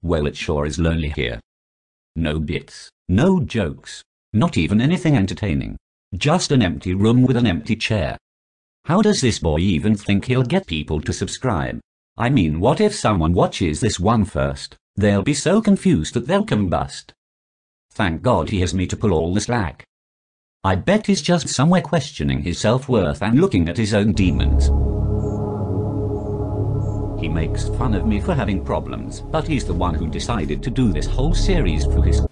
Well, it sure is lonely here. No bits, no jokes, not even anything entertaining. Just an empty room with an empty chair. How does this boy even think he'll get people to subscribe? I mean, what if someone watches this one first? They'll be so confused that they'll combust. Thank God he has me to pull all the slack. I bet he's just somewhere questioning his self-worth and looking at his own demons. He makes fun of me for having problems, but he's the one who decided to do this whole series for his...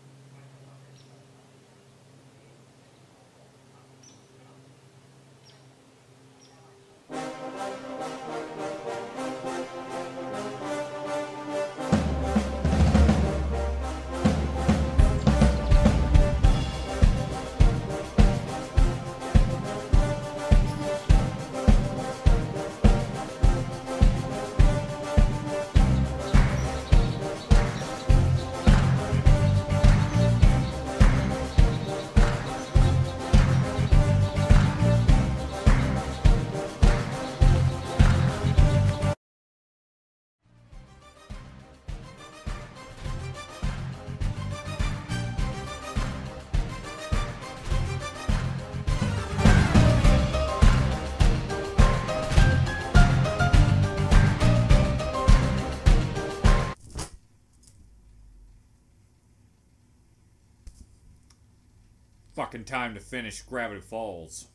Fucking time to finish Gravity Falls.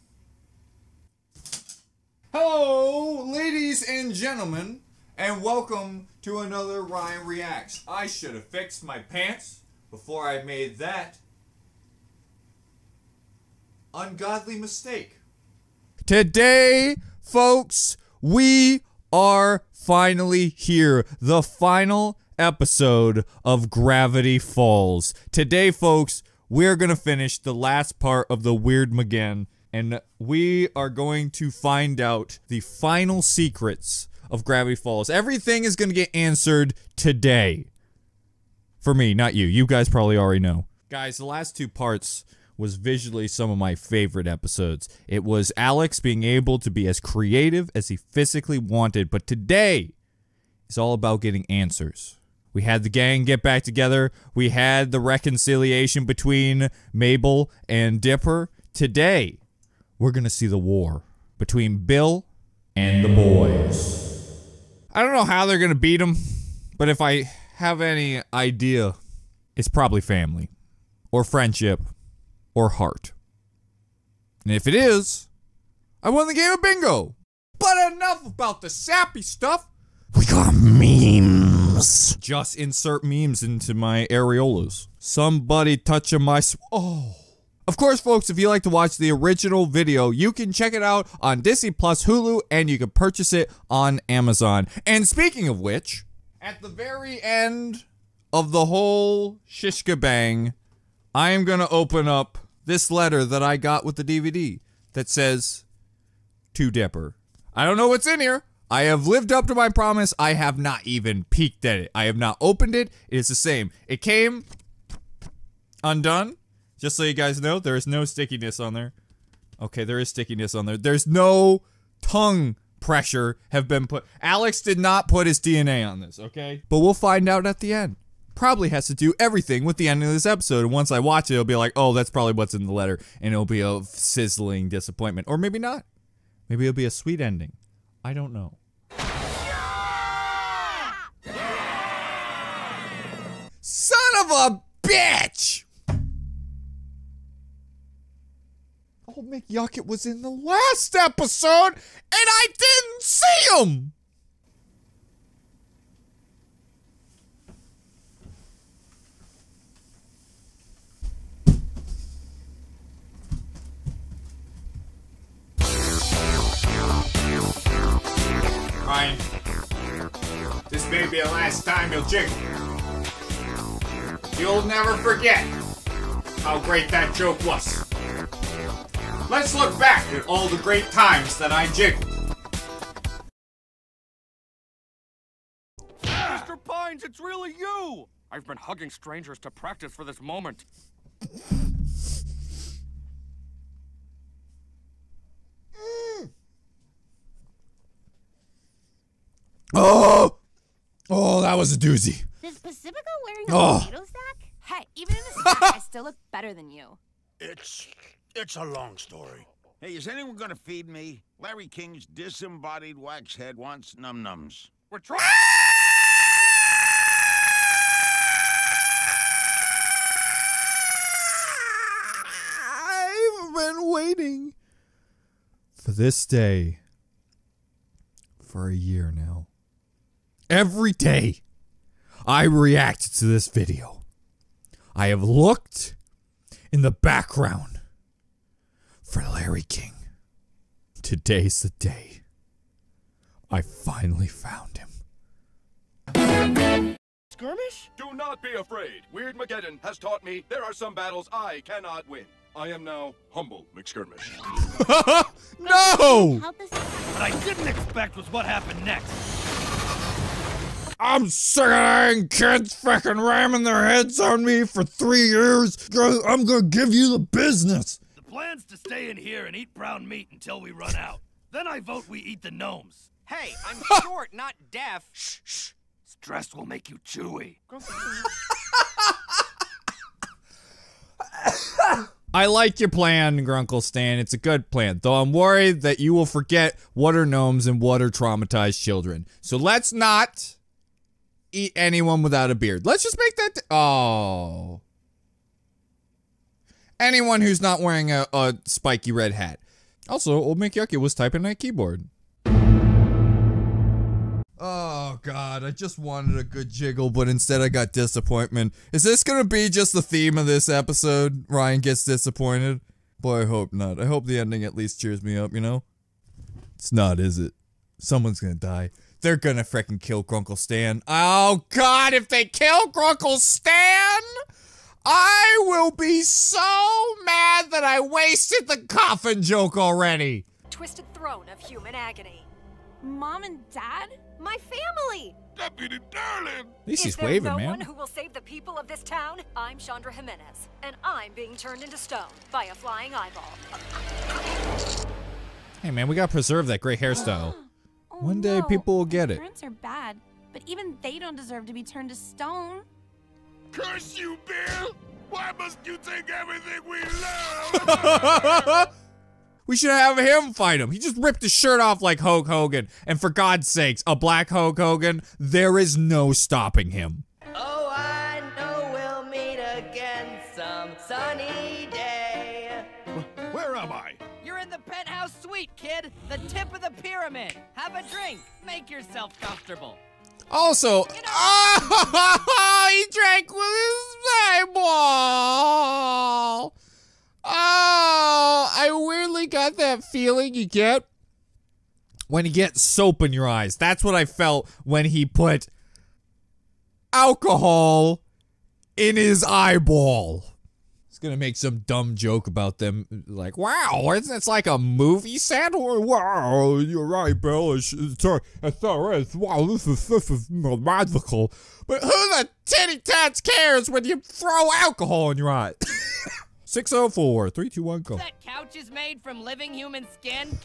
Hello, ladies and gentlemen, and welcome to another Ryan Reacts. I should have fixed my pants before I made that ungodly mistake. Today, folks, we are finally here. The final episode of Gravity Falls. Today, folks, we're going to finish the last part of the Weirdmageddon, and we are going to find out the final secrets of Gravity Falls. Everything is going to get answered today. For me, not you. You guys probably already know. Guys, the last two parts was visually some of my favorite episodes. It was Alex being able to be as creative as he physically wanted, but today is all about getting answers. We had the gang get back together. We had the reconciliation between Mabel and Dipper. Today, we're going to see the war between Bill and the boys. I don't know how they're going to beat them, but if I have any idea, it's probably family, or friendship, or heart. And if it is, I won the game of bingo. But enough about the sappy stuff. We got memes. Just insert memes into my areolas. Somebody touching my oh. Of course, folks, if you like to watch the original video, you can check it out on Disney Plus, Hulu, and you can purchase it on Amazon. And speaking of which, at the very end of the whole shishkabang, I am gonna open up this letter that I got with the DVD that says, "To Dipper." I don't know what's in here. I have lived up to my promise. I have not even peeked at it. I have not opened it. It is the same. It came undone. Just so you guys know, there is no stickiness on there. Okay, there is stickiness on there. There's no tongue pressure have been put. Alex did not put his DNA on this, okay? But we'll find out at the end. Probably has to do everything with the ending of this episode. And once I watch it, it'll be like, oh, that's probably what's in the letter. And it'll be a sizzling disappointment. Or maybe not. Maybe it'll be a sweet ending. I don't know. Son of a bitch! Old Mick Yuckett was in the last episode, and I didn't see him! Ryan, this may be the last time you'll jiggle. You'll never forget how great that joke was. Let's look back at all the great times that I jiggled. Mr. Pines, it's really you! I've been hugging strangers to practice for this moment. Oh, that was a doozy. Does Pacifica wearing Oh. a potato sack? Hey, even in a sack, I still look better than you. It's a long story. Hey, is anyone gonna feed me? Larry King's disembodied wax head wants num-nums. We're trying. I've been waiting for this day for a year now. Every day I reacted to this video, I have looked in the background for Larry King. Today's the day I finally found him. Skirmish? Do not be afraid. Weird Mageddon has taught me there are some battles I cannot win. I am now humble McSkirmish. No! Help us. What I didn't expect was what happened next. I'm sick of having kids fucking ramming their heads on me for 3 years. I'm gonna give you the business. The plan's to stay in here and eat brown meat until we run out. Then I vote we eat the gnomes. Hey, I'm short, not deaf. Shh. Stress will make you chewy. I like your plan, Grunkle Stan. It's a good plan, though I'm worried that you will forget what are gnomes and what are traumatized children. So let's not eat anyone without a beard. Let's just make that. Oh. Anyone who's not wearing a spiky red hat. Also, Old McYucky was typing on a keyboard. Oh god, I just wanted a good jiggle, but instead I got disappointment. Is this gonna be just the theme of this episode? Ryan gets disappointed? Boy, I hope not. I hope the ending at least cheers me up, you know? It's not, is it? Someone's gonna die. They're gonna frickin' kill Grunkle Stan. Oh god, if they kill Grunkle Stan, I will be so mad that I wasted the coffin joke already. Twisted throne of human agony. Mom and Dad? My family! Deputy Darling! At least Is he's there waving, no man. one who will save the people of this town? I'm Chandra Jimenez, and I'm being turned into stone by a flying eyeball. Hey man, we gotta preserve that great hairstyle. Oh, One day no. people will get it. Parents are bad, but even they don't deserve to be turned to stone. Curse you, Bill! Why must you take everything we love? We should have him fight him. He just ripped his shirt off like Hulk Hogan. And for God's sakes, a black Hulk Hogan, there is no stopping him. Oh, I know we'll meet again some sunny day. Where am I? You're in the penthouse suite, kid. The tip of the pyramid. Have a drink. Make yourself comfortable. Also, oh, he drank with his eyeball. Oh, I weirdly got that feeling you get when you get soap in your eyes. That's what I felt when he put alcohol in his eyeball. He's gonna make some dumb joke about them, like, wow, it's like a movie set? Or, wow, you're right, Bill. It's alright. Wow, this is magical. But who the titty tats cares when you throw alcohol in your eye? 604-321 go. That couch is made from living human skin.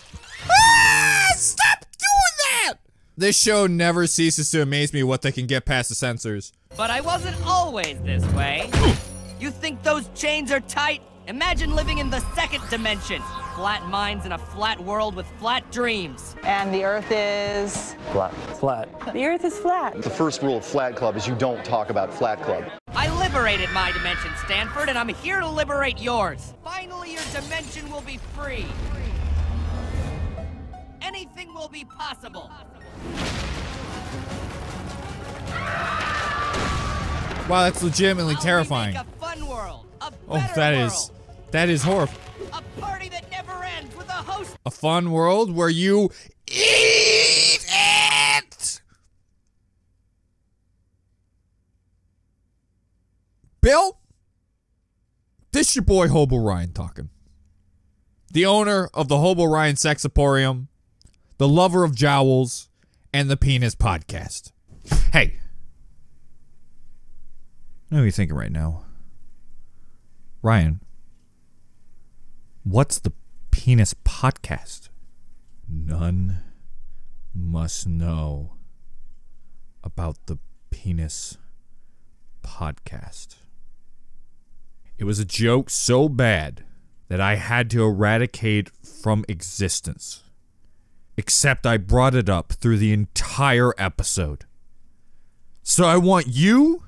Ah, stop doing that! This show never ceases to amaze me what they can get past the censors. But I wasn't always this way. You think those chains are tight? Imagine living in the second dimension. Flat minds in a flat world with flat dreams. And the Earth is? Flat. The Earth is flat. The first rule of Flat Club is you don't talk about Flat Club. I liberated my dimension, Stanford, and I'm here to liberate yours. Finally, your dimension will be free. Anything will be possible. Wow, that's legitimately terrifying. Make a fun world. A Oh, better that is horrible. A party that never ends with a host. A fun world where you eat it! Bill? This your boy Hobo Ryan talking. The owner of the Hobo Ryan Sex Emporium, the lover of jowls, and the Penis Podcast. Hey. I know what you're thinking right now. Ryan, what's the Penis Podcast? None must know about the Penis podcast. It was a joke so bad that I had to eradicate from existence. Except I brought it up through the entire episode. So I want you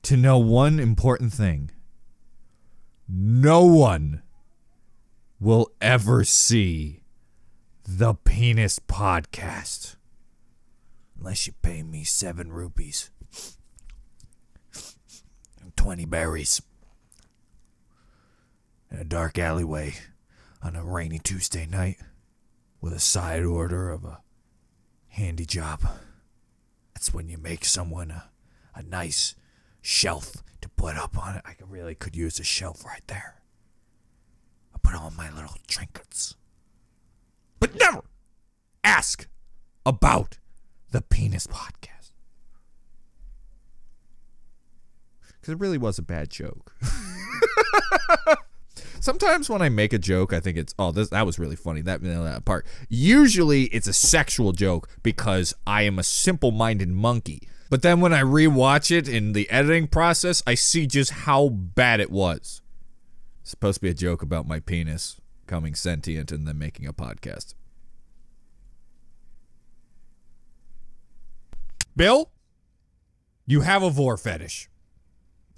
to know one important thing. No one will ever see the Penis Podcast. Unless you pay me 7 rupees. And 20 berries. In a dark alleyway on a rainy Tuesday night with a side order of a handy job. That's when you make someone a nice shelf to put up on it. I really could use a shelf right there. I put all my little trinkets. But never ask about the Penis Podcast. Because it really was a bad joke. Sometimes when I make a joke, I think it's, that was really funny, that part. Usually it's a sexual joke because I am a simple-minded monkey. But then when I rewatch it in the editing process, I see just how bad it was. It's supposed to be a joke about my penis becoming sentient and then making a podcast. Bill, you have a vor fetish.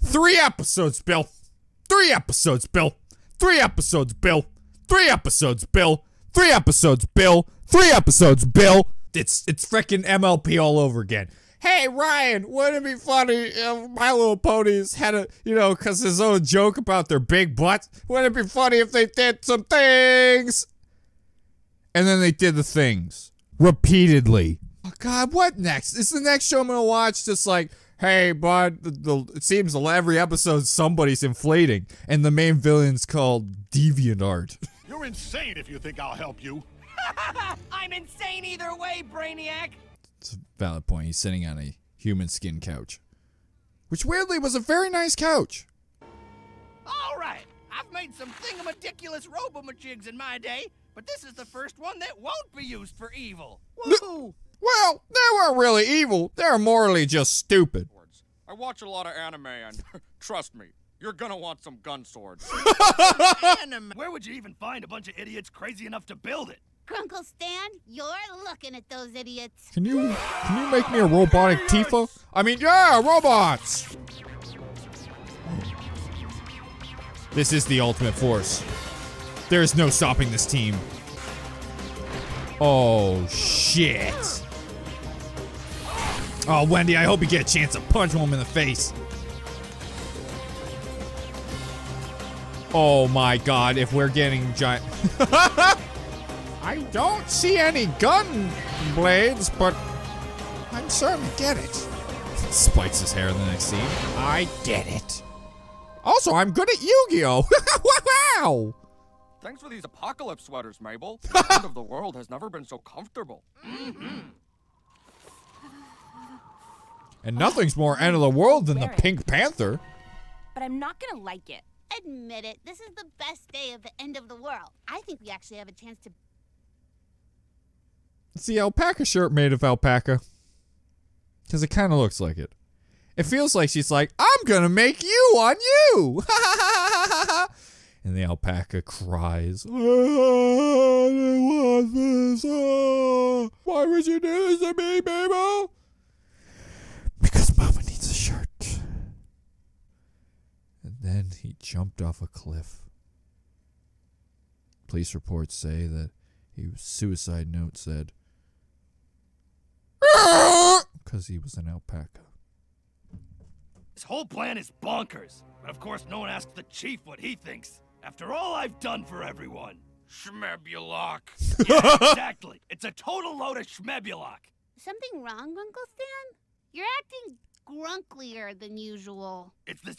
3 episodes, Bill. 3 episodes, Bill. 3 episodes, Bill. 3 episodes, Bill. 3 episodes, Bill. 3 episodes, Bill. It's freaking MLP all over again. Hey, Ryan, wouldn't it be funny if My Little Ponies had a, because his own joke about their big butts? Wouldn't it be funny if they did some things? And then they did the things. Repeatedly. Oh, God, what next? Is the next show I'm going to watch just like, hey, bud, it seems every episode somebody's inflating, and the main villain's called DeviantArt. You're insane if you think I'll help you. I'm insane either way, Brainiac! It's a valid point. He's sitting on a human skin couch. Which weirdly was a very nice couch. Alright, I've made some thingamajiculous robomajigs in my day, but this is the first one that won't be used for evil. Woohoo! Well, they weren't really evil. They're morally just stupid. I watch a lot of anime and trust me, you're gonna want some gun swords. Anime. Where would you even find a bunch of idiots crazy enough to build it? Grunkle Stan, you're looking at those idiots. Can you make me a robotic Tifa? I mean, yeah, robots! This is the ultimate force. There is no stopping this team. Oh, shit. Oh, Wendy, I hope you get a chance to punch him in the face. Oh my God, if we're getting giant... I don't see any gun blades, but I'm certain to get it. Spikes his hair in the next scene. I did it. Also, I'm good at Yu-Gi-Oh! Wow! Thanks for these apocalypse sweaters, Mabel. The end of the world has never been so comfortable. And nothing's more end of the world than the Pink Panther. But I'm not gonna like it. Admit it, this is the best day of the end of the world. I think we actually have a chance to... It's the alpaca shirt made of alpaca. Because it kind of looks like it. It feels like she's like, I'm gonna make you on you! And the alpaca cries, I don't want this. Why would you do this to me, Mabel? Because Mama needs a shirt. And then he jumped off a cliff. Police reports say that his suicide note said, because he was an alpaca. This whole plan is bonkers. But of course, no one asks the chief what he thinks. After all I've done for everyone. Schmebulok. Yeah, exactly. It's a total load of schmebulok. Something wrong, Grunkle Stan? You're acting grunklier than usual. It's this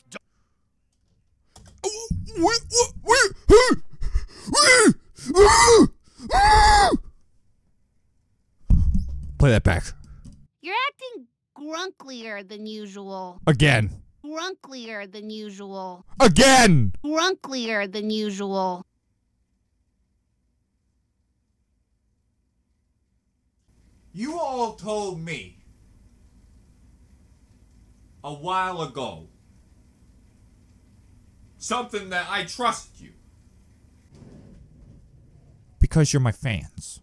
Play that back. You're acting grunklier than usual. Again. Grunklier than usual. Again! Grunklier than usual. You all told me a while ago. Something that I trust you. Because you're my fans.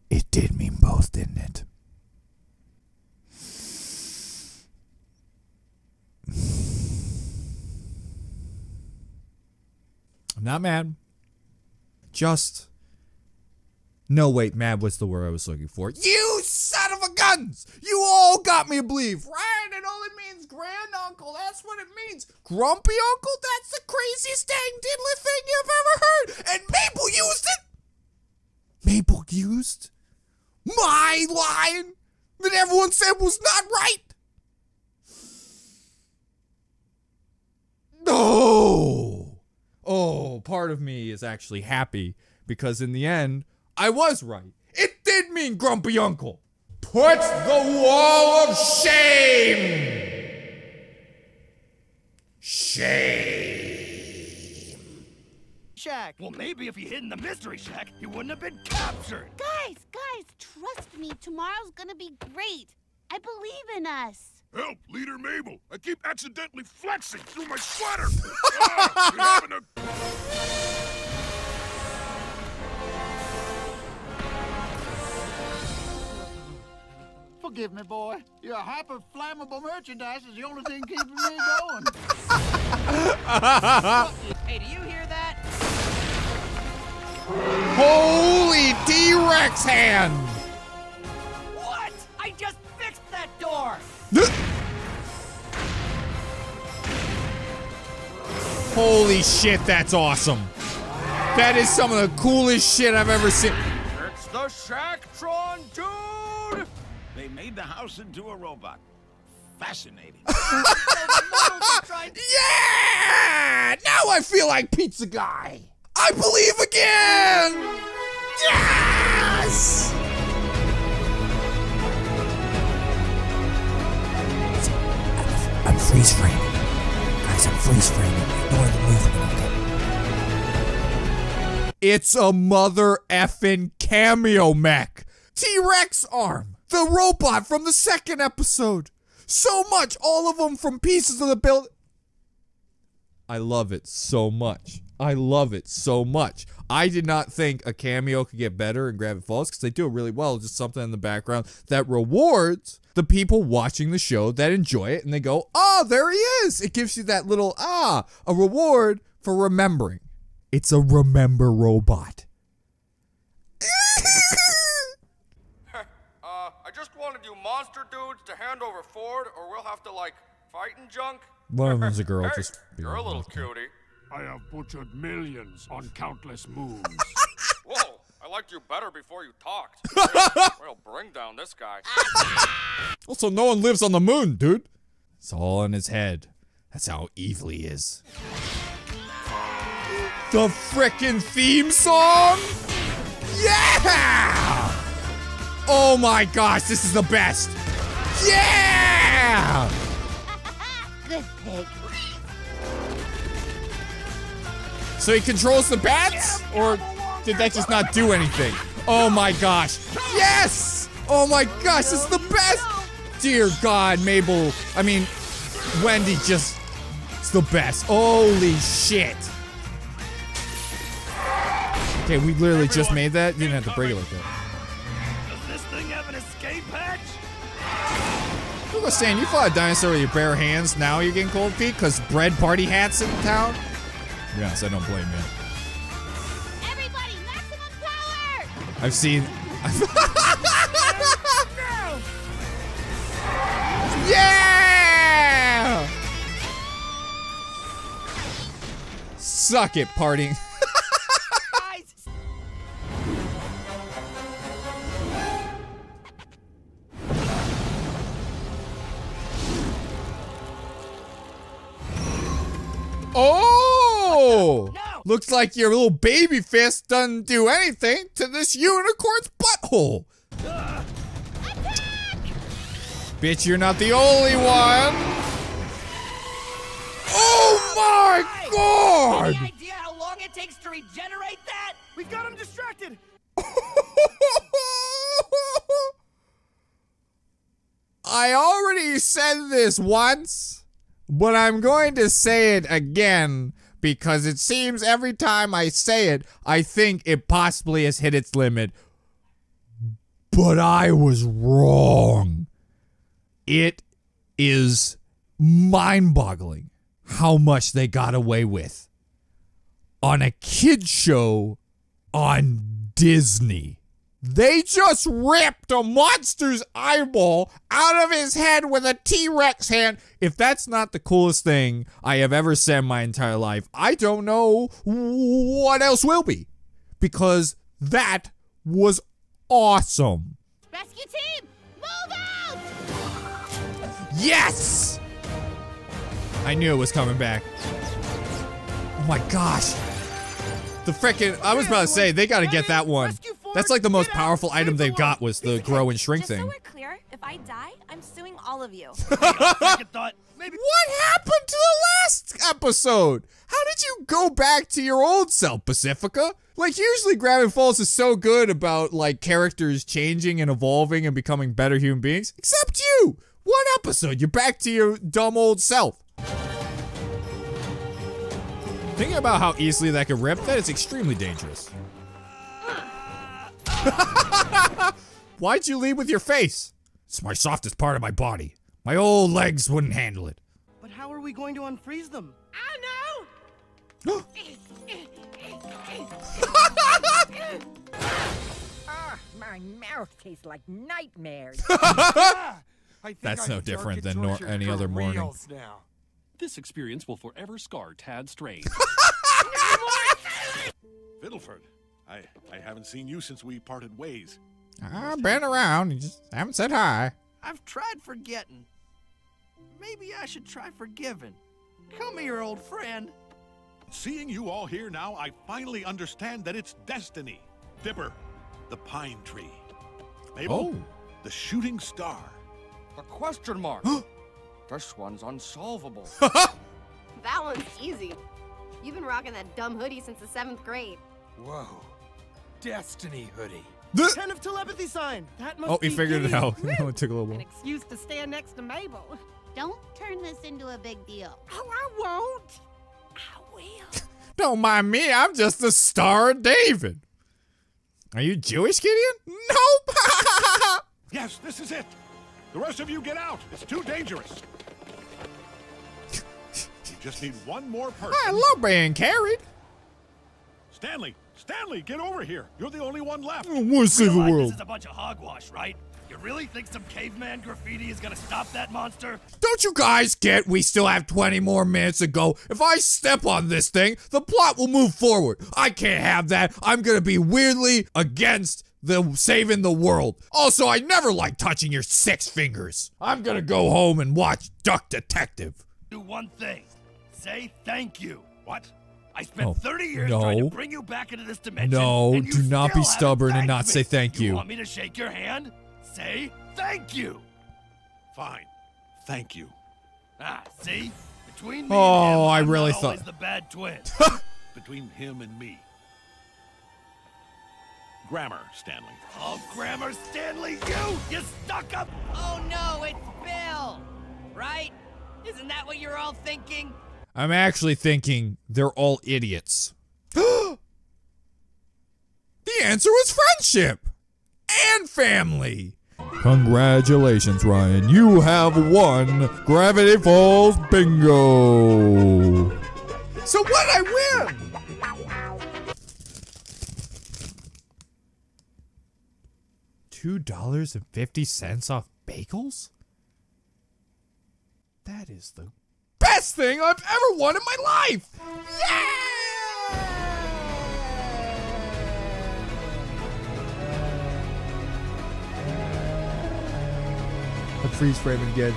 It did mean both, didn't it? I'm not mad. Just... No, wait, mad was the word I was looking for. You son of a guns! You all got me to believe, right? It only means granduncle. That's what it means. Grumpy uncle? That's the craziest dang diddly thing you've ever heard. And Mabel used it. Mabel used my line that everyone said was not right. No. Oh, part of me is actually happy because in the end, I was right. It did mean grumpy uncle. Put the wall of shame. Shame. Shack. Well, maybe if he hid in the mystery shack, he wouldn't have been captured. Guys, trust me. Tomorrow's gonna be great. I believe in us. Help, Leader Mabel. I keep accidentally flexing through my sweater. Oh, we're having a... Forgive me, boy. Your hyper-flammable merchandise is the only thing keeping me going. Hey, do you hear that? Holy T-Rex hand! What? I just fixed that door! Holy shit, that's awesome. That is some of the coolest shit I've ever seen. It's the Shacktron, dude! They made the house into a robot. Fascinating. Yeah! Now I feel like Pizza Guy. I believe again! Yes! I'm freeze framing. Guys, I'm freeze framing. Ignore the movement. It's a mother effing cameo mech. T-Rex arm. The robot from the second episode. So much. All of them from pieces of the build. I love it so much. I love it so much. I did not think a cameo could get better in Gravity Falls because they do it really well. Just something in the background that rewards the people watching the show that enjoy it and they go, oh, there he is. It gives you that little, a reward for remembering. It's a remember robot. I just wanted you monster dudes to hand over Ford, or we'll have to, like, fight and junk. One of them's a girl. Hey, Just you're a little cutie. I have butchered millions on countless moons. Whoa, I liked you better before you talked. Well, bring down this guy. Also, no one lives on the moon, dude. It's all in his head. That's how evil he is. The frickin' theme song? Yeah! Oh my gosh, this is the best. Yeah! Good pig. So he controls the bats? Or did that just not do anything? Oh my gosh. Yes! Oh my gosh, this is the best! Dear God, Wendy just, it's the best. Holy shit. Okay, we literally just made that. You didn't have to break it like that. Does this thing have an escape hatch? Who was saying you fought a dinosaur with your bare hands? Now you're getting cold feet because bread party hats in town? Yes, I don't blame you. Everybody, maximum power! I've seen. Yeah! Suck it, party. Oh! No. Looks like your little baby fist doesn't do anything to this unicorn's butthole. Bitch, you're not the only one. Oh my God! Any idea how long it takes to regenerate that? We've got him distracted. I already said this once, but I'm going to say it again because it seems every time I say it, I think it possibly has hit its limit. But I was wrong. It is mind-boggling how much they got away with on a kid show on Disney. They just ripped a monster's eyeball out of his head with a T-Rex hand. If that's not the coolest thing I have ever said in my entire life, I don't know what else will be. Because that was awesome. Rescue team, move out! Yes! I knew it was coming back. Oh my gosh. The frickin', I was about to say, they gotta get that one. That's like the most powerful item they've got was the grow and shrink thing. So we're clear, if I die, I'm suing all of you. What happened to the last episode? How did you go back to your old self, Pacifica? Like, usually Gravity Falls is so good about, like, characters changing and evolving and becoming better human beings. Except you! One episode, you're back to your dumb old self. Thinking about how easily that could rip, that is extremely dangerous. Why'd you lead with your face? It's my softest part of my body. My old legs wouldn't handle it. But how are we going to unfreeze them? I know! My mouth tastes like nightmares. That's no different than any other morning. Now. This experience will forever scar Tad Strange. Fiddleford, I haven't seen you since we parted ways. I've been around, you just haven't said hi. I've tried forgetting. Maybe I should try forgiving. Come here, old friend. Seeing you all here now, I finally understand that it's destiny. Dipper, the pine tree. Mabel, the shooting star. A question mark. This one's unsolvable. That one's easy. You've been rocking that dumb hoodie since the 7th grade. Whoa. Destiny hoodie. The 10 of telepathy sign. That must Oh, be he figured it Gideon. out. It took a little An more. excuse to stand next to Mabel. Don't turn this into a big deal. Oh, I won't. I will. Don't mind me, I'm just the Star of David. Are you Jewish, Gideon? Nope. Yes, this is it. The rest of you get out. It's too dangerous. You just need one more person. I love being carried. Stanley, get over here. You're the only one left. I want to save the world. This is a bunch of hogwash, right? You really think some caveman graffiti is gonna stop that monster? Don't you guys get we still have 20 more minutes to go? If I step on this thing, the plot will move forward. I can't have that. I'm gonna be weirdly against the saving the world. Also, I never like touching your 6 fingers. I'm gonna go home and watch Duck Detective. Do one thing. Say thank you. What? I spent Oh, 30 years no. trying to bring you back into this dimension. No, and you do not be still stubborn haven't and not thanked say me. thank you. You want me to shake your hand? Say thank you. Fine. Thank you. Ah, see? Between me Oh, and him, I I'm really not always thought- the bad twin. Between him and me. Grammar, Stanley. Oh, Grammar Stanley, you stuck up. Oh no, it's Bill! Right? Isn't that what you're all thinking? I'm actually thinking they're all idiots. The answer was friendship and family. Congratulations, Ryan. You have won Gravity Falls Bingo. So what did I win? $2.50 off bagels? That is the best thing I've ever won in my life! Yeah! Freeze framing again,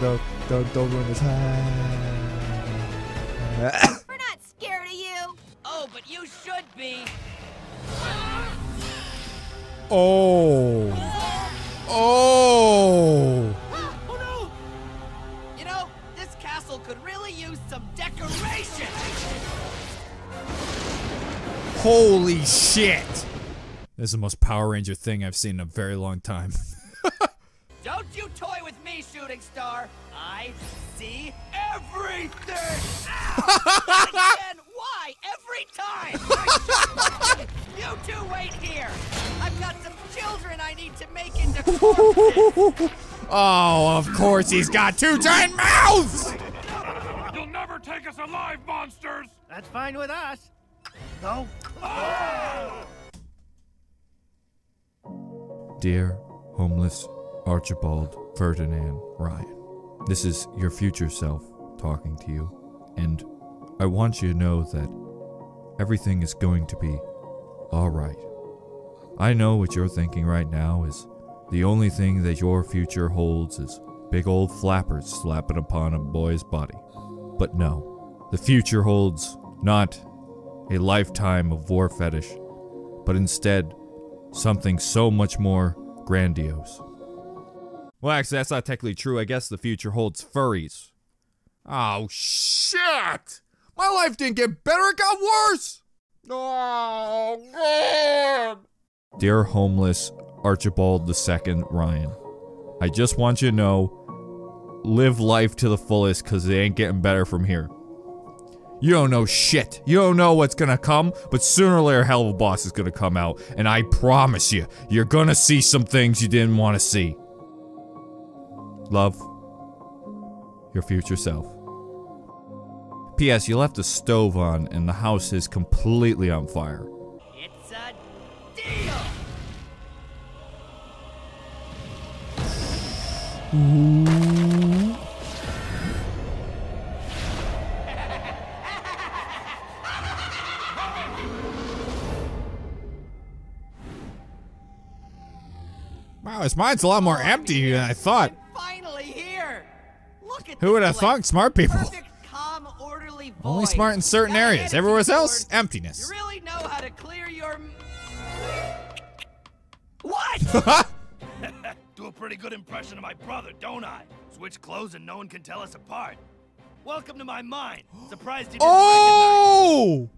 don't ruin this. We're not scared of you. Oh, but you should be. Oh. Oh. Oh no! You know, this castle could really use some decoration. Holy shit. This is the most Power Ranger thing I've seen in a very long time. Don't you toy with me! me, shooting star. I see everything. Ow! Again, why? Every time. You two wait here. I've got some children I need to make into corpses. Oh, of course he's got two giant mouths! You'll never take us alive, monsters! That's fine with us. No. Dear homeless Archibald Ferdinand Ryan, this is your future self talking to you, and I want you to know that everything is going to be alright. I know what you're thinking right now is the only thing that your future holds is big old flappers slapping upon a boy's body. But no, the future holds not a lifetime of war fetish, but instead something so much more grandiose. Well, actually, that's not technically true. I guess the future holds furries. Oh, shit! My life didn't get better, it got worse! Oh, man! Dear homeless Archibald II Ryan, I just want you to know, live life to the fullest, because it ain't getting better from here. You don't know shit. You don't know what's gonna come, but sooner or later Hell of a Boss is gonna come out, and I promise you, you're gonna see some things you didn't want to see. Love, your future self. P.S. You left the stove on, and the house is completely on fire. It's a deal! Ooh. Wow, his mind's a lot more empty than I thought. Finally here. Look at Who would have thought? Smart people. Perfect, calm, orderly void. Only smart in certain areas. Everywhere else, emptiness. You really know how to clear your... What? Do a pretty good impression of my brother, don't I? Switch clothes and no one can tell us apart. Welcome to my mind. Surprised you didn't Oh!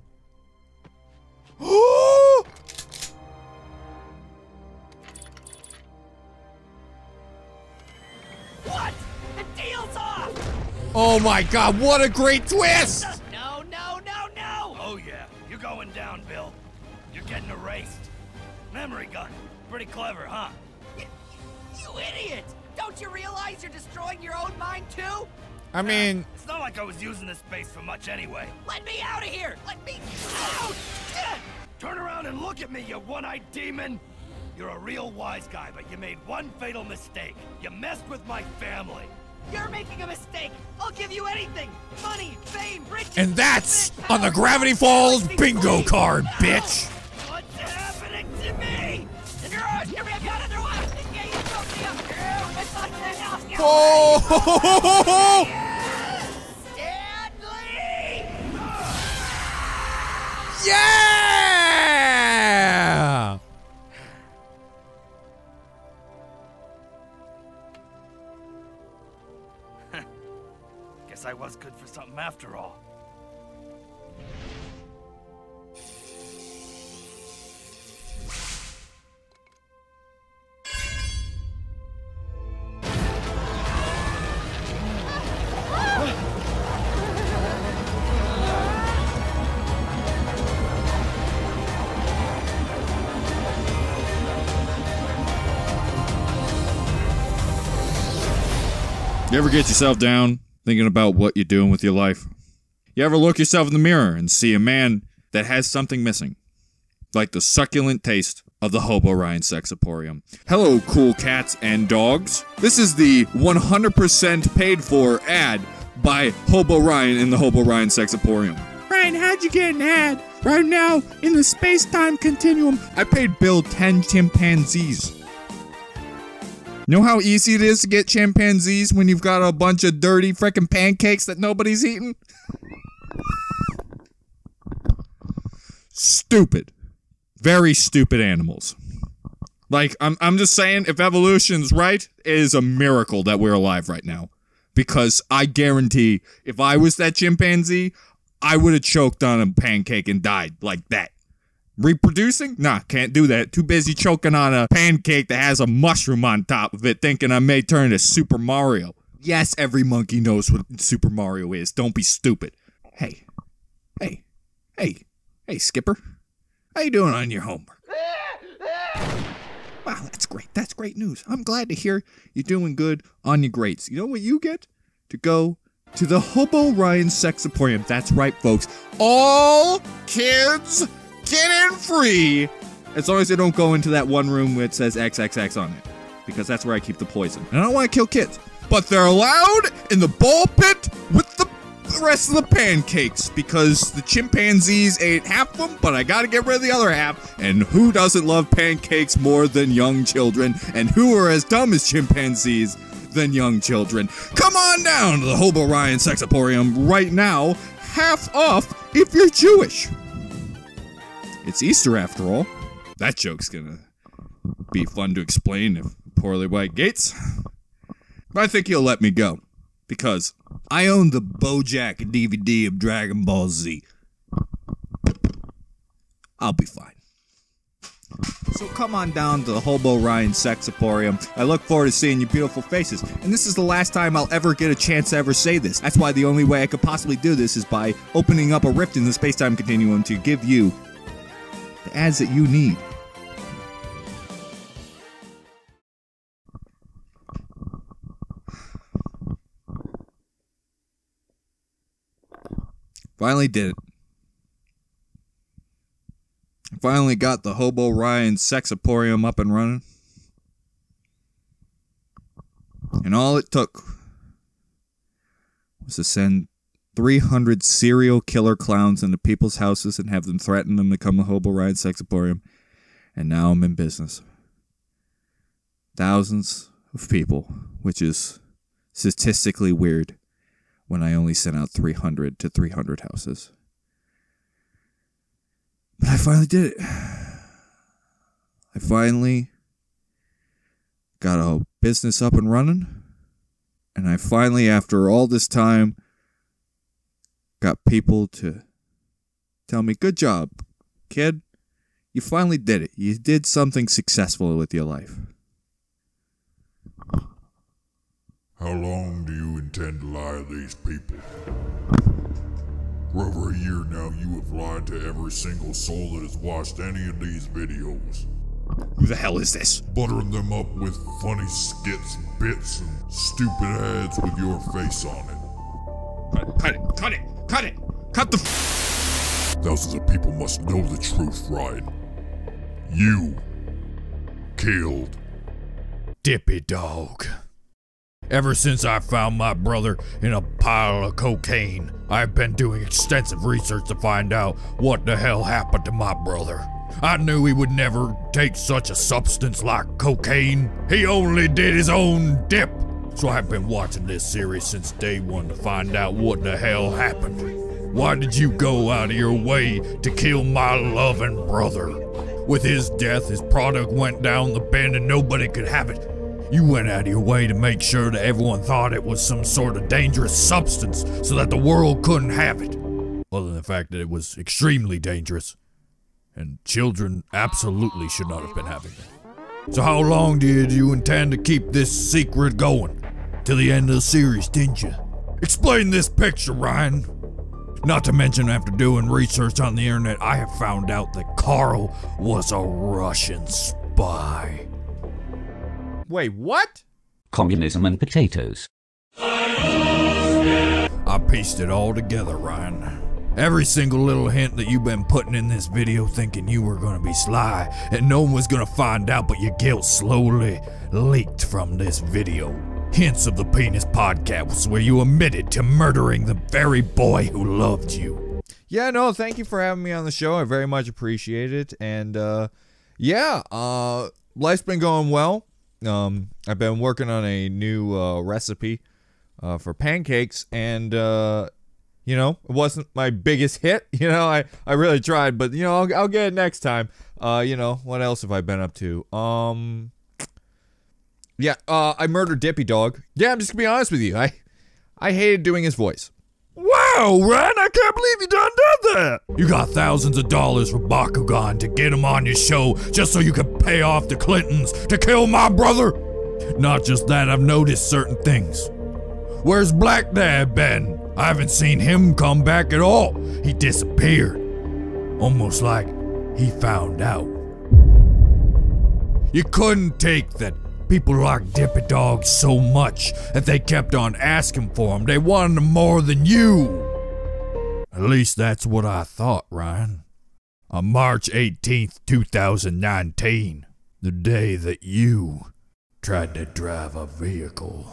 What? The deal's off! Oh my god, what a great twist! No, no, no, no! Oh yeah, you're going down, Bill. You're getting erased. Memory gun. Pretty clever, huh? You idiot! Don't you realize you're destroying your own mind too? I mean... It's not like I was using this space for much anyway. Let me out of here! Let me out! Turn around and look at me, you one-eyed demon! You're a real wise guy, but you made one fatal mistake. You messed with my family. You're making a mistake! I'll give you anything! Money, fame, riches... And that's on the Gravity Falls bingo card, bitch! What's happening to me? Oh! Yeah! Guess I was good for something after all. You ever get yourself down thinking about what you're doing with your life? You ever look yourself in the mirror and see a man that has something missing? Like the succulent taste of the Hobo Ryan Sexaporium. Hello, cool cats and dogs. This is the 100% paid for ad by Hobo Ryan in the Hobo Ryan Sexaporium. Ryan, how'd you get an ad? Right now, in the space-time continuum, I paid Bill 10 chimpanzees. Know how easy it is to get chimpanzees when you've got a bunch of dirty frickin' pancakes that nobody's eating? Stupid. Very stupid animals. Like, I'm just saying, if evolution's right, it is a miracle that we're alive right now. Because I guarantee, if I was that chimpanzee, I would have choked on a pancake and died like that. Reproducing? Nah, can't do that. Too busy choking on a pancake that has a mushroom on top of it, thinking I may turn into Super Mario. Yes, every monkey knows what Super Mario is. Don't be stupid. Hey, Skipper. How you doing on your homework? Wow, that's great. That's great news. I'm glad to hear you're doing good on your grades. You know what you get? To go to the Hobo Ryan Sexaporium. That's right, folks. All kids get in free, as long as they don't go into that one room where it says XXX on it, because that's where I keep the poison. And I don't want to kill kids, but they're allowed in the ball pit with the rest of the pancakes, because the chimpanzees ate half of them, but I gotta get rid of the other half. And who doesn't love pancakes more than young children? And who are as dumb as chimpanzees than young children? Come on down to the Hobo Ryan Sexaporium right now, half off if you're Jewish. It's Easter after all. That joke's gonna be fun to explain if poorly white Gates. But I think he'll let me go, because I own the BoJack DVD of Dragon Ball Z. I'll be fine. So come on down to the Hobo Ryan Sexaporium. I look forward to seeing your beautiful faces. And this is the last time I'll ever get a chance to ever say this. That's why the only way I could possibly do this is by opening up a rift in the space-time continuum to give you the ads that you need. Finally did it. Finally got the Hobo Ryan Sexaporium up and running. And all it took was to send 300 serial killer clowns into people's houses and have them threaten them to come to Hobo Ryan Sexaporium. And now I'm in business. Thousands of people, which is statistically weird when I only sent out 300 to 300 houses. But I finally did it. I finally got a business up and running. And I finally, after all this time, got people to tell me, good job, kid. You finally did it. You did something successful with your life. How long do you intend to lie to these people? For over a year now, you have lied to every single soul that has watched any of these videos. Who the hell is this? Buttering them up with funny skits, bits, and stupid ads with your face on it. Cut the Thousands of people must know the truth, Ryan. You killed Dippy Dog. Ever since I found my brother in a pile of cocaine, I've been doing extensive research to find out what the hell happened to my brother. I knew he would never take such a substance like cocaine. He only did his own dip. So I've been watching this series since day one to find out what the hell happened. Why did you go out of your way to kill my loving brother? With his death, his product went down the bin and nobody could have it. You went out of your way to make sure that everyone thought it was some sort of dangerous substance so that the world couldn't have it. Other than the fact that it was extremely dangerous. And children absolutely should not have been having it. So how long did you intend to keep this secret going? Till the end of the series, didn't you? Explain this picture, Ryan. Not to mention, after doing research on the internet, I have found out that Carl was a Russian spy. Wait, what? Communism and potatoes. I pieced it all together, Ryan. Every single little hint that you've been putting in this video thinking you were gonna be sly and no one was gonna find out, but your guilt slowly leaked from this video. Hints of the Penis Podcast where you admitted to murdering the very boy who loved you. Yeah, no, thank you for having me on the show. I very much appreciate it. And, life's been going well. I've been working on a new recipe for pancakes, and it wasn't my biggest hit. I really tried, but I'll get it next time. What else have I been up to? I murdered Dippy Dog. Yeah, I'm just gonna be honest with you. I hated doing his voice. Wow! Wow, Ryan, I can't believe you done that. You got thousands of dollars for Bakugan to get him on your show just so you can pay off the Clintons to kill my brother? Not just that, I've noticed certain things. Where's Black Dad been? I haven't seen him come back at all. He disappeared. Almost like he found out. You couldn't take that people liked Dippy Dog so much that they kept on asking for him. They wanted him more than you. At least that's what I thought, Ryan. On March 18th, 2019, the day that you tried to drive a vehicle.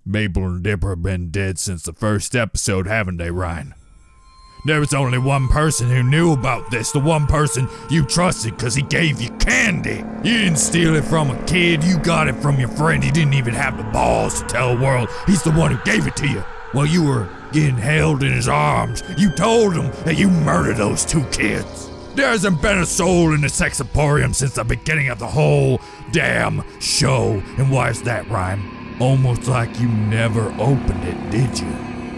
Mabel and Dipper have been dead since the first episode, haven't they, Ryan? There was only one person who knew about this, the one person you trusted because he gave you candy. You didn't steal it from a kid, you got it from your friend. He didn't even have the balls to tell the world he's the one who gave it to you. While you were getting held in his arms, you told him that you murdered those two kids. There hasn't been a soul in the Sexaporium since the beginning of the whole damn show. And why is that, Ryan? Almost like you never opened it, did you?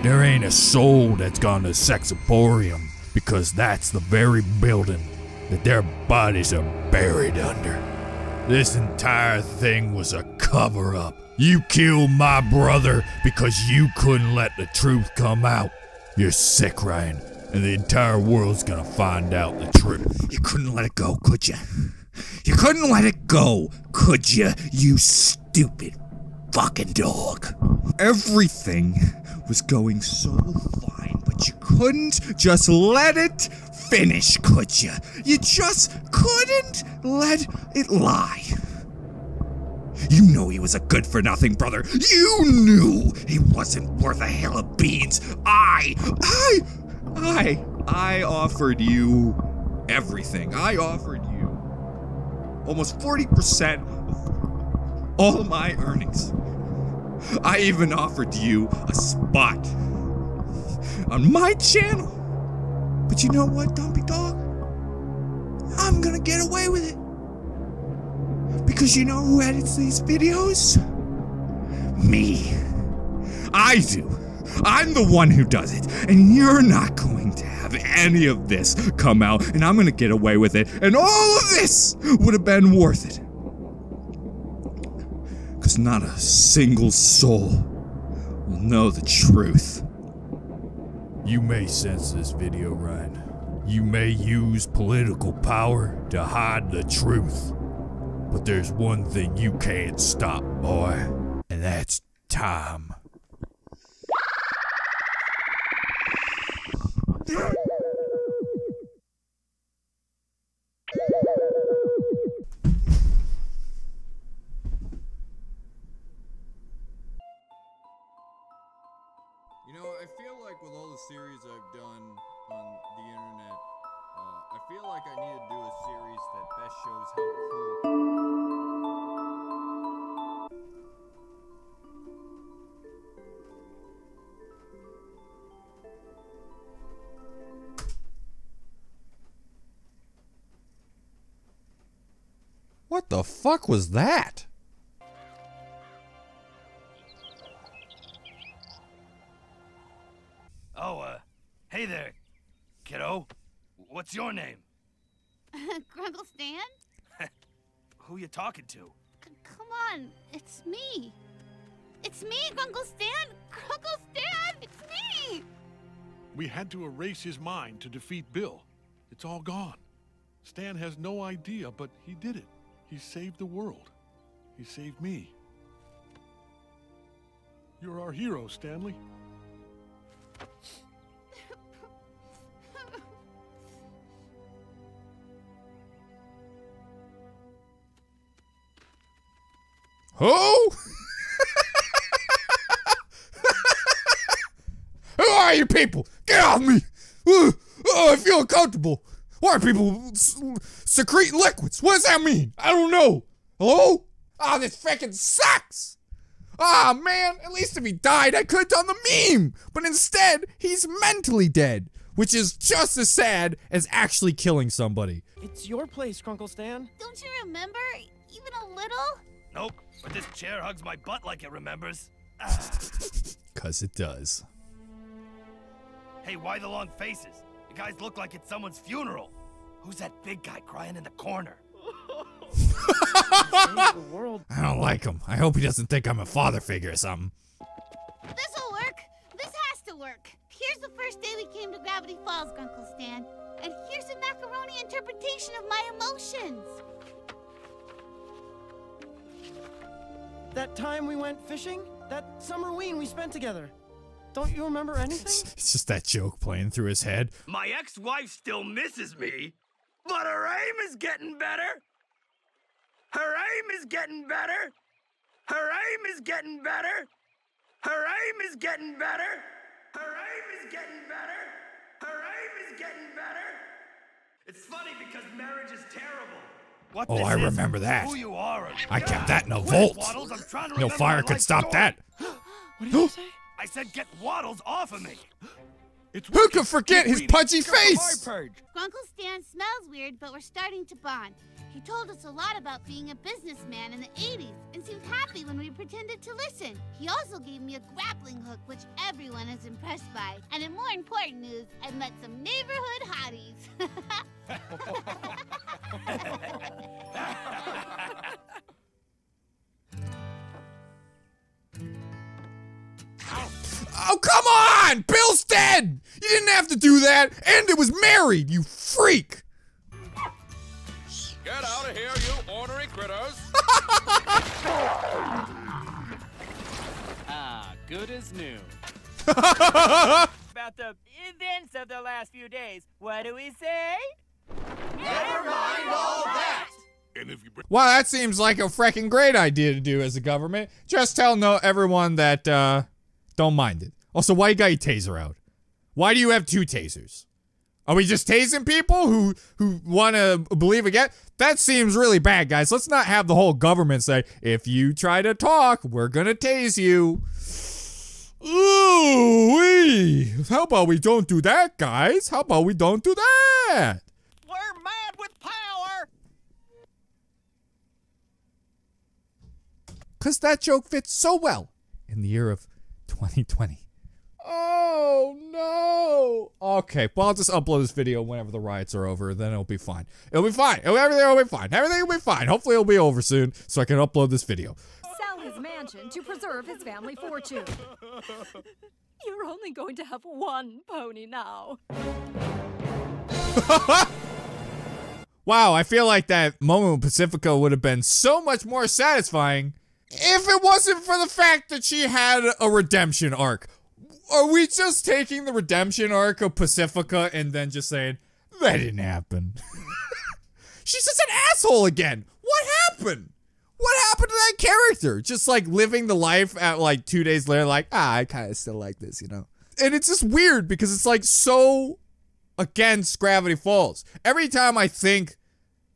There ain't a soul that's gone to Sexaporium because that's the very building that their bodies are buried under. This entire thing was a cover-up. You killed my brother because you couldn't let the truth come out. You're sick, Ryan, and the entire world's gonna find out the truth. You couldn't let it go, could you? You couldn't let it go, could you, you stupid fucking dog. Everything was going so fine, but you couldn't just let it finish, could you? You just couldn't let it lie. You know he was a good-for-nothing brother. You knew he wasn't worth a hill of beans. I offered you everything. I offered you almost 40% of all my earnings. I even offered you a spot on my channel. But you know what, Dumpy Dog? I'm gonna get away with it. Because you know who edits these videos? Me. I do. I'm the one who does it. And you're not going to have any of this come out. And I'm gonna get away with it. And all of this would have been worth it. Because not a single soul will know the truth. You may censor this video, Ryan. You may use political power to hide the truth. But there's one thing you can't stop, boy. And that's time. You know, I feel like with all the series I've done on the internet, I feel like I need to do a series that best shows how cool. What the fuck was that? Oh, hey there, kiddo. What's your name? Grunkle Stan? Who you talking to? Come on, it's me. It's me, Grunkle Stan! Grunkle Stan! It's me! We had to erase his mind to defeat Bill. It's all gone. Stan has no idea, but he did it. He saved the world. He saved me. You're our hero, Stanley. Who? Who are you people? Get off me! Oh, I feel uncomfortable. Why are people secreting liquids? What does that mean? I don't know. Hello? Oh, this freaking sucks. Ah, man, at least if he died, I could have done the meme. But instead, he's mentally dead, which is just as sad as actually killing somebody. It's your place, Grunkle Stan. Don't you remember? Even a little? Nope, but this chair hugs my butt like it remembers. 'Cause it does. Hey, why the long faces? You guys look like it's someone's funeral. Who's that big guy crying in the corner? I don't like him. I hope he doesn't think I'm a father figure or something. This'll work. This has to work. Here's the first day we came to Gravity Falls, Grunkle Stan. And here's a macaroni interpretation of my emotions. That time we went fishing? That summerween we spent together. Don't you remember anything? It's just that joke playing through his head. My ex-wife still misses me, but her aim is getting better. Her aim is getting better. Her aim is getting better. Her aim is getting better. Her aim is getting better. Her aim is getting better. It's funny because marriage is terrible. What Oh, I remember that. Who you are. I kept that in a vault. Waddles, I'm trying to No remember fire my could life stop story. that. What did you say? I said get Waddles off of me. Who could forget his pudgy face? Grunkle Stan smells weird, but we're starting to bond. He told us a lot about being a businessman in the 80s and seemed happy when we pretended to listen. He also gave me a grappling hook, which everyone is impressed by. And in more important news, I met some neighborhood hotties. Oh, come on! Bill's dead! You didn't have to do that, and it was married, you freak! Get out of here, you ornery critters! Good as new. About the events of the last few days, what do we say? Never mind all that. Wow, that seems like a freaking great idea to do as a government. Just tell everyone that, don't mind it. Also, why you got your taser out? Why do you have 2 tasers? Are we just tasing people who want to believe again? That seems really bad, guys. Let's not have the whole government say, if you try to talk, we're gonna tase you. Ooh-wee. How about we don't do that, guys? How about we don't do that? We're mad with power! Because that joke fits so well in the year of 2020. Oh, no. Okay, well, I'll just upload this video whenever the riots are over, then it'll be fine. It'll be fine. Everything will be fine. Everything will be fine. Hopefully it'll be over soon so I can upload this video. Sell his mansion to preserve his family fortune. You're only going to have one pony now. Wow, I feel like that moment with Pacifica would have been so much more satisfying if it wasn't for the fact that she had a redemption arc. Are we just taking the redemption arc of Pacifica and then just saying, that didn't happen? She's just an asshole again. What happened? What happened to that character? Just like living the life at like 2 days later, like, I kind of still like this, you know? And it's just weird because it's like so against Gravity Falls. Every time I think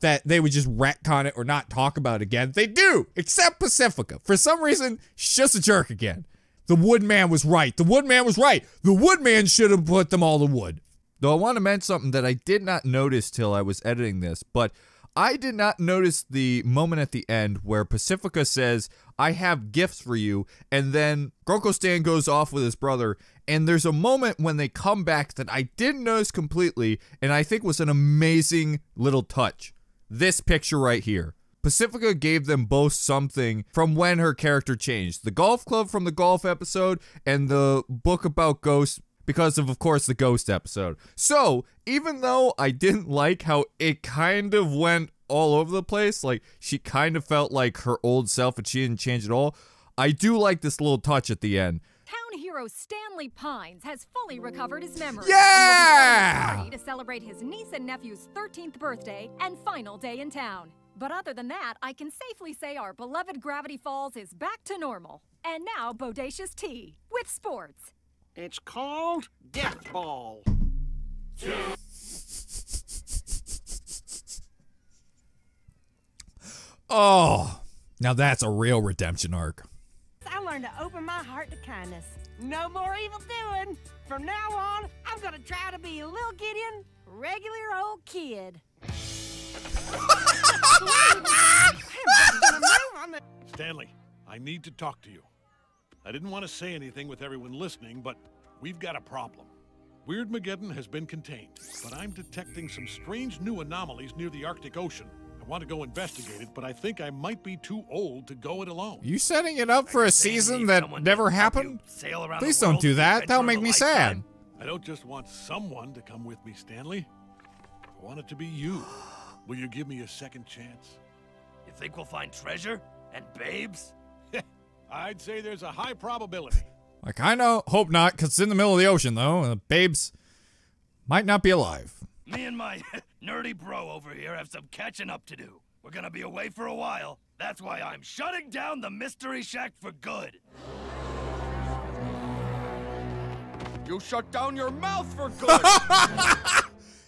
that they would just retcon it or not talk about it again, they do, except Pacifica. For some reason, she's just a jerk again. The Woodman was right. The Woodman was right. The Woodman should have put them all to wood. Though I want to mention something that I did not notice till I was editing this, but I did not notice the moment at the end where Pacifica says, I have gifts for you, and then Grunkle Stan goes off with his brother, and there's a moment when they come back that I didn't notice completely, and I think was an amazing little touch. This picture right here. Pacifica gave them both something from when her character changed. The golf club from the golf episode and the book about ghosts because of course, the ghost episode. So, even though I didn't like how it kind of went all over the place, like she kind of felt like her old self and she didn't change at all, I do like this little touch at the end. Town hero Stanley Pines has fully recovered his memory. Yeah! And will be party to celebrate his niece and nephew's 13th birthday and final day in town. But other than that, I can safely say our beloved Gravity Falls is back to normal. And now, Bodacious Tea with sports. It's called Death Ball. Oh, now that's a real redemption arc. I learned learned to open my heart to kindness. No more evil doing. From now on, I'm gonna try to be a little Gideon, regular old kid. Stanley, I need to talk to you. I didn't want to say anything with everyone listening, but we've got a problem. Weirdmageddon has been contained, but I'm detecting some strange new anomalies near the Arctic Ocean. I want to go investigate it, but I think I might be too old to go it alone. You setting it up for a season that never happened? Please don't do that. That'll make me sad. I don't just want someone to come with me, Stanley. I want it to be you. Will you give me a second chance? You think we'll find treasure and babes? I'd say there's a high probability. I kinda hope not, because it's in the middle of the ocean, though, and the babes might not be alive. Me and my nerdy bro over here have some catching up to do. We're gonna be away for a while. That's why I'm shutting down the Mystery Shack for good. You shut down your mouth for good!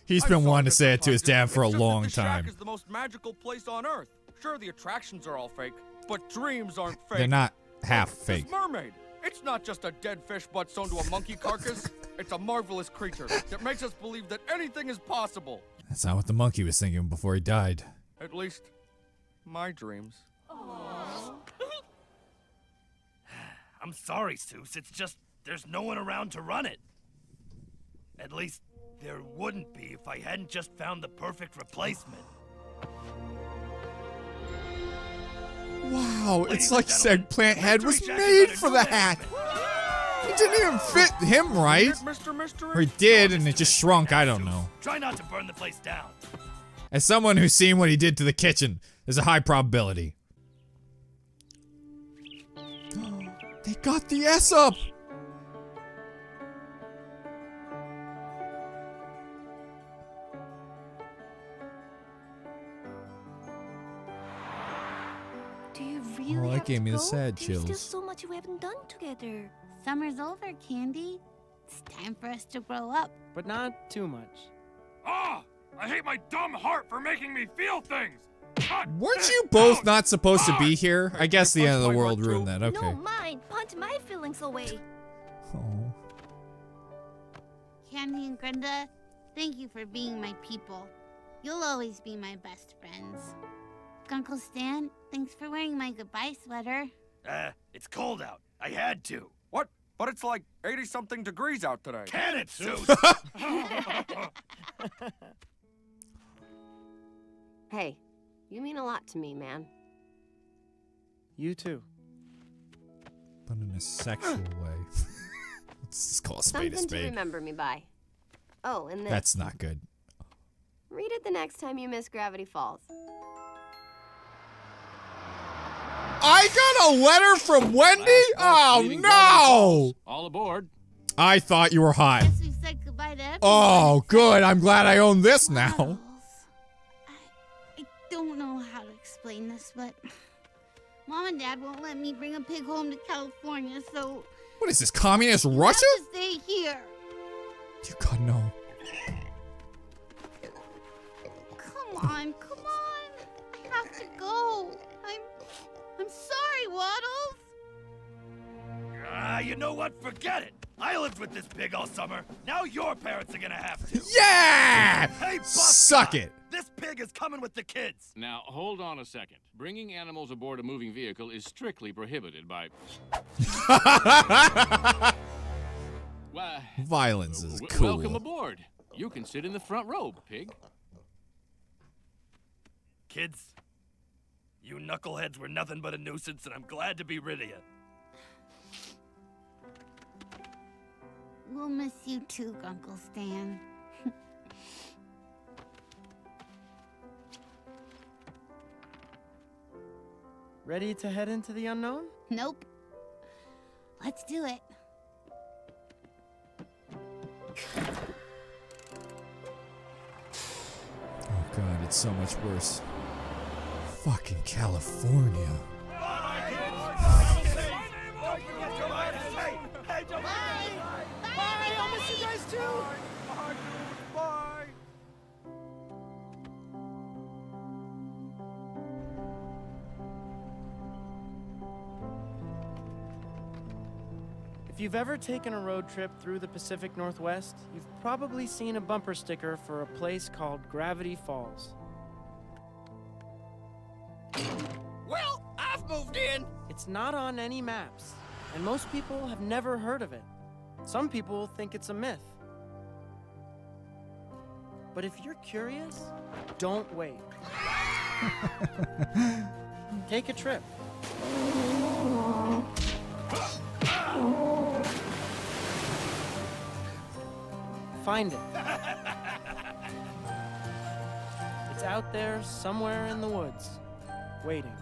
He's been wanting to say it to his dad for a long The Shack time. is the most magical place on Earth. Sure, the attractions are all fake, but dreams aren't fake. They're not half fake. This mermaid. It's not just a dead fish butt sewn to a monkey carcass. It's a marvelous creature that makes us believe that anything is possible. That's not what the monkey was thinking before he died. At least, my dreams. I'm sorry, Seuss. It's just there's no one around to run it. At least there wouldn't be if I hadn't just found the perfect replacement. Wow, it's like said plant head was made for the hat. It didn't even fit him right. Or it did, and it just shrunk. I don't know. Try not to burn the place down. As someone who's seen what he did to the kitchen, there's a high probability. They got the S up! Do you really Oh, that have gave to me the go? sad There's chills. still so much we haven't done together. Summer's over, Candy. It's time for us to grow up. But not too much. Ah! I hate my dumb heart for making me feel things! Weren't you both not supposed to be here? I guess the end of the world ruined that. Okay. No, mine. Punch my feelings away. Oh. Candy and Grenda, thank you for being my people. You'll always be my best friends. Uncle Stan, thanks for wearing my goodbye sweater. It's cold out. I had to. What? But it's like 80-something degrees out today. Can it, Seuss? Hey, you mean a lot to me, man. You too. But in a sexual way. Let's just call a spade a Something to spade. remember me by. Oh, and this. That's not good. Read it the next time you miss Gravity Falls. I got a letter from Wendy? Oh no! All aboard. I thought you were hot. Guess we said goodbye to everyone. Oh, good. I'm glad I own this now. I don't know how to explain this, but Mom and Dad won't let me bring a pig home to California, so What is this, communist Russia? I have to stay here. Dear God, no. Come on, come on. I have to go. I'm sorry, Waddles. You know what? Forget it. I lived with this pig all summer. Now your parents are gonna have to. Yeah! Hey, Buster! Suck it. This pig is coming with the kids. Now, hold on a second. Bringing animals aboard a moving vehicle is strictly prohibited by... Violence is cool. Welcome aboard. You can sit in the front row, pig. Kids, you knuckleheads were nothing but a nuisance, and I'm glad to be rid of you. We'll miss you too, Uncle Stan. Ready to head into the unknown? Nope. Let's do it. Oh God, it's so much worse. Fucking California. Bye! I'll miss you guys too! Bye! you've ever taken a road trip through the Pacific Northwest, you've probably seen a bumper sticker for a place called Gravity Falls. Well, I've moved in. It's not on any maps, and most people have never heard of it. Some people think it's a myth. But if you're curious, don't wait. Take a trip. Find it. It's out there somewhere in the woods, waiting.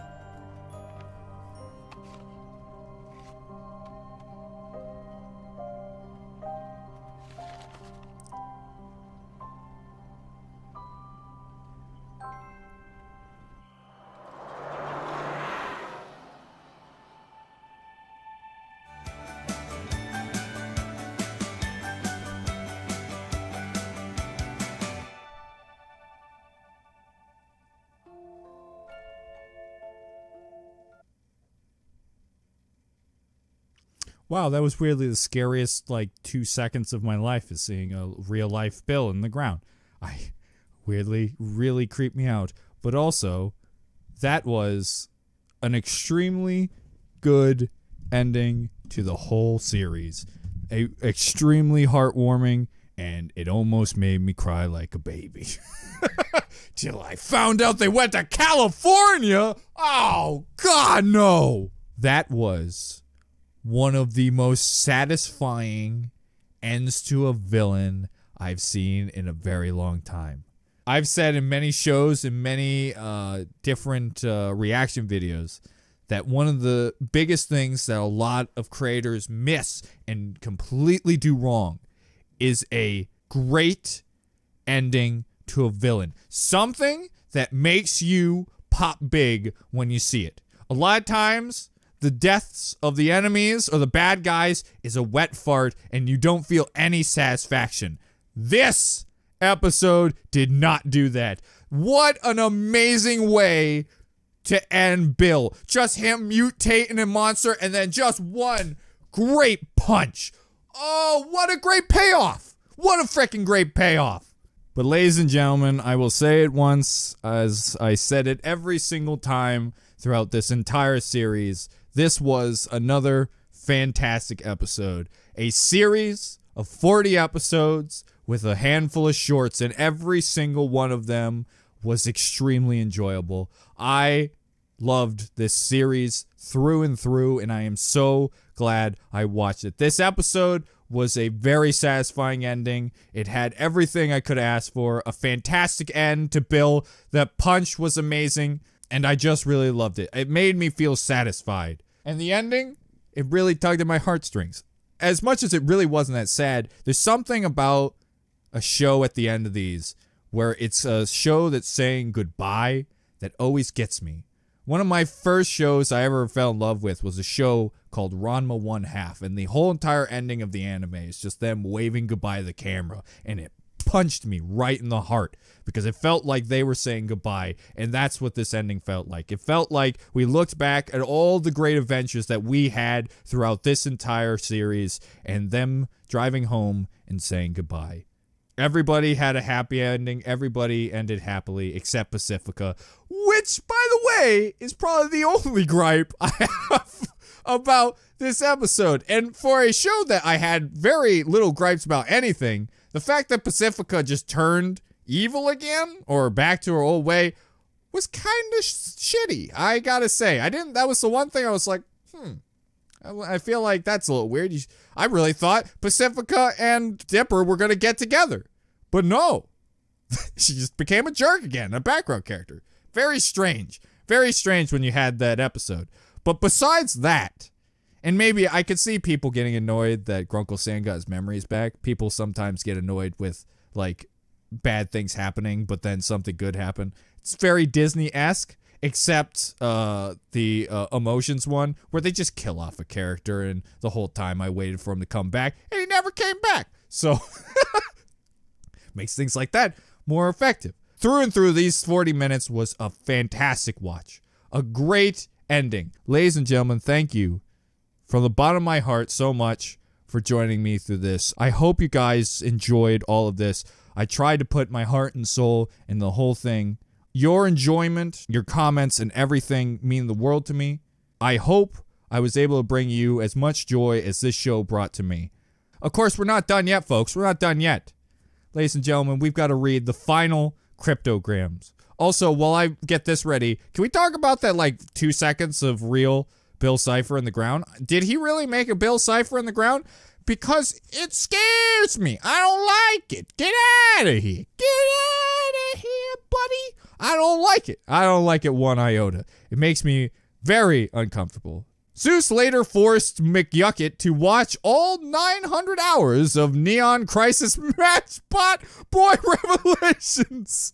Wow, that was weirdly the scariest, 2 seconds of my life is seeing a real-life Bill in the ground. Weirdly, really creeped me out. But also, that was an extremely good ending to the whole series. Extremely heartwarming, and it almost made me cry like a baby. Till I found out they went to California! Oh, God, no! That was one of the most satisfying ends to a villain I've seen in a very long time. I've said in many shows and many different reaction videos that one of the biggest things that a lot of creators miss and completely do wrong is a great ending to a villain. Something that makes you pop big when you see it. A lot of times, the deaths of the enemies or the bad guys is a wet fart and you don't feel any satisfaction. This episode did not do that. What an amazing way to end Bill. Just him mutating a monster and then just one great punch. Oh, what a great payoff. What a freaking great payoff. But ladies and gentlemen, I will say it once as I said it every single time throughout this entire series. This was another fantastic episode. A series of 40 episodes with a handful of shorts, and every single one of them was extremely enjoyable. I loved this series through and through, and I am so glad I watched it. This episode was a very satisfying ending. It had everything I could ask for. A fantastic end to Bill. The punch was amazing, and I just really loved it. It made me feel satisfied. And the ending, it really tugged at my heartstrings. As much as it really wasn't that sad, there's something about a show at the end of these where it's a show that's saying goodbye that always gets me. One of my first shows I ever fell in love with was a show called Ranma 1/2, and the whole entire ending of the anime is just them waving goodbye to the camera, and it punched me right in the heart because it felt like they were saying goodbye, and that's what this ending felt like. It felt like we looked back at all the great adventures that we had throughout this entire series and them driving home and saying goodbye. Everybody had a happy ending. Everybody ended happily except Pacifica, which, by the way, is probably the only gripe I have about this episode. And for a show that I had very little gripes about anything, the fact that Pacifica just turned evil again or back to her old way was kind of shitty. I gotta say, that was the one thing I was like, I feel like that's a little weird. I really thought Pacifica and Dipper were gonna get together, but no. She just became a jerk again, a background character. Very strange when you had that episode. But besides that, and maybe I could see people getting annoyed that Grunkle Sand got his memories back. People sometimes get annoyed with, bad things happening, but then something good happened. It's very Disney-esque, except the Emotions one, where they just kill off a character, and the whole time I waited for him to come back, and he never came back. So, makes things like that more effective. Through and through, these 40 minutes was a fantastic watch. A great ending. Ladies and gentlemen, thank you from the bottom of my heart so much for joining me through this. I hope you guys enjoyed all of this. I tried to put my heart and soul in the whole thing. Your enjoyment, your comments, and everything mean the world to me. I hope I was able to bring you as much joy as this show brought to me. Of course, we're not done yet, folks. We're not done yet. Ladies and gentlemen, we've got to read the final cryptograms. Also, while I get this ready, can we talk about that, like, 2 seconds of real Bill Cipher in the ground? Did he really make a Bill Cipher in the ground? Because it scares me. I don't like it. Get out of here. Get out of here, buddy. I don't like it. I don't like it one iota. It makes me very uncomfortable. Zeus later forced McYucket to watch all 900 hours of Neon Crisis Matchbot Boy Revelations.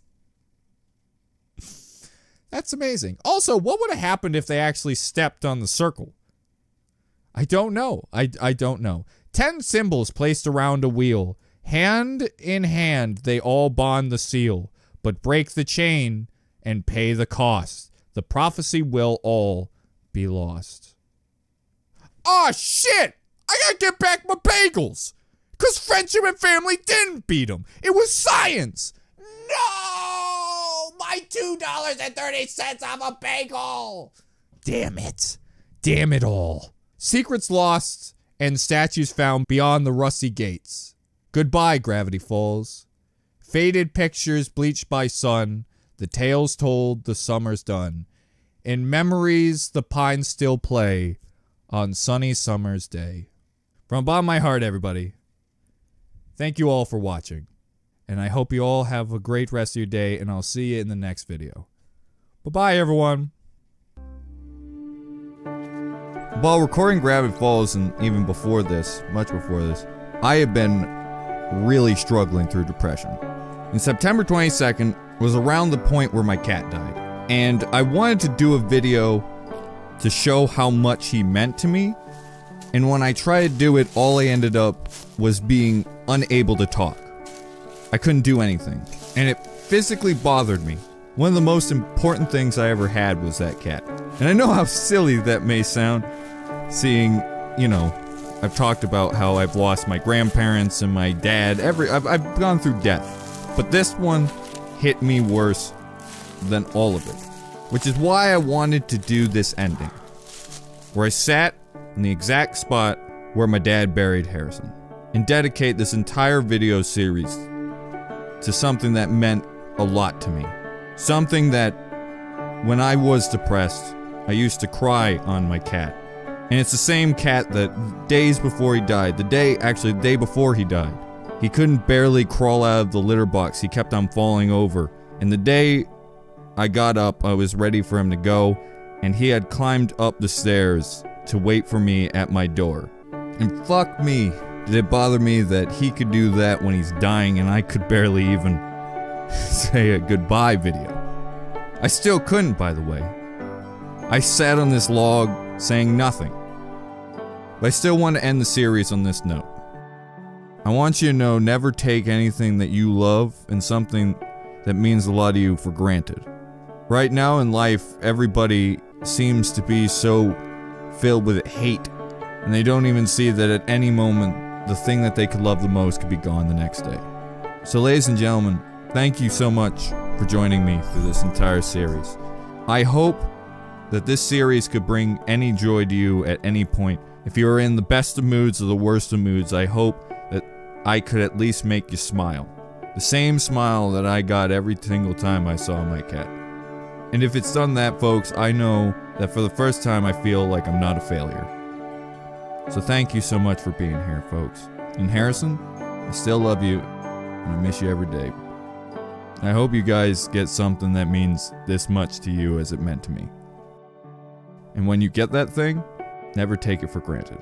That's amazing. Also, what would have happened if they actually stepped on the circle? I don't know. I don't know. 10 symbols placed around a wheel. Hand in hand, they all bond the seal. But break the chain and pay the cost. The prophecy will all be lost. Oh, shit! I gotta get back my bagels! Because friendship and family didn't beat them. It was science! No! My $2.30 off a bagel! Damn it. Damn it all. Secrets lost and statues found beyond the rusty gates. Goodbye, Gravity Falls. Faded pictures bleached by sun. The tales told, the summer's done. In memories, the pines still play on sunny summer's day. From the bottom of my heart, everybody, thank you all for watching. And I hope you all have a great rest of your day, and I'll see you in the next video. Bye-bye, everyone. While recording Gravity Falls, and even before this, much before this, I have been really struggling through depression. And September 22nd was around the point where my cat died. And I wanted to do a video to show how much he meant to me. And when I tried to do it, all I ended up was being unable to talk. I couldn't do anything. And it physically bothered me. One of the most important things I ever had was that cat. And I know how silly that may sound, seeing, you know, I've talked about how I've lost my grandparents and my dad, I've gone through death. But this one hit me worse than all of it. Which is why I wanted to do this ending. Where I sat in the exact spot where my dad buried Harrison. And dedicate this entire video series to something that meant a lot to me. Something that, when I was depressed, I used to cry on my cat. And it's the same cat that days before he died, the day before he died, he couldn't barely crawl out of the litter box, he kept on falling over. And the day I got up, I was ready for him to go, and he had climbed up the stairs to wait for me at my door. And fuck me, did it bother me that he could do that when he's dying and I could barely even say a goodbye video. I still couldn't, by the way. I sat on this log saying nothing. But I still want to end the series on this note. I want you to know, never take anything that you love and something that means a lot to you for granted. Right now in life, everybody seems to be so filled with hate, and they don't even see that at any moment, the thing that they could love the most could be gone the next day. So ladies and gentlemen, thank you so much for joining me through this entire series. I hope that this series could bring any joy to you at any point. If you are in the best of moods or the worst of moods, I hope that I could at least make you smile. The same smile that I got every single time I saw my cat. And if it's done that, folks, I know that for the first time I feel like I'm not a failure. So thank you so much for being here, folks. And Harrison, I still love you, and I miss you every day. I hope you guys get something that means this much to you as it meant to me. And when you get that thing, never take it for granted.